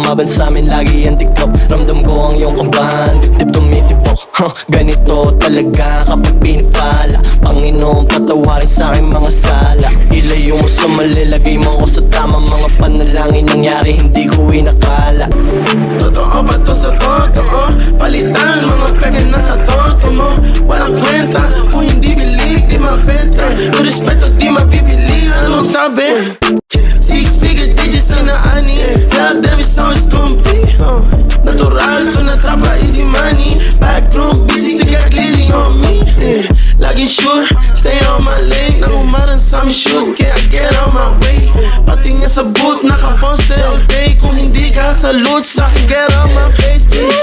lumaban sa amin, lagi ang tiklop. Ramdam ko ang iyong kabahan, dip-dip tumitipok. Ganito talaga kapag pinipala. Panginoon, patawarin sa aking mga sala. Ilayo mo sa mali, lagay mo ko sa tama. Mga panalangin nangyari, hindi ko inakala. Totoo ba to sa totoo? Palitan mga peke na katoto mo. Walang kwenta, kung hindi believe, di mabenta. Kung respeto, di mabibili, anong sabi? 6-figure digits in the ani. Tell them it's so stupid. Natural to na trapa, easy money. Backroom busy, they got glizzy on me. Laging sure, stay on my lane. Nang umaran sa amin shoot, kaya get on my way. Pati nga sa boot, nakaposte all day. Kung hindi ka salute, sa'kin get on my face, bitch.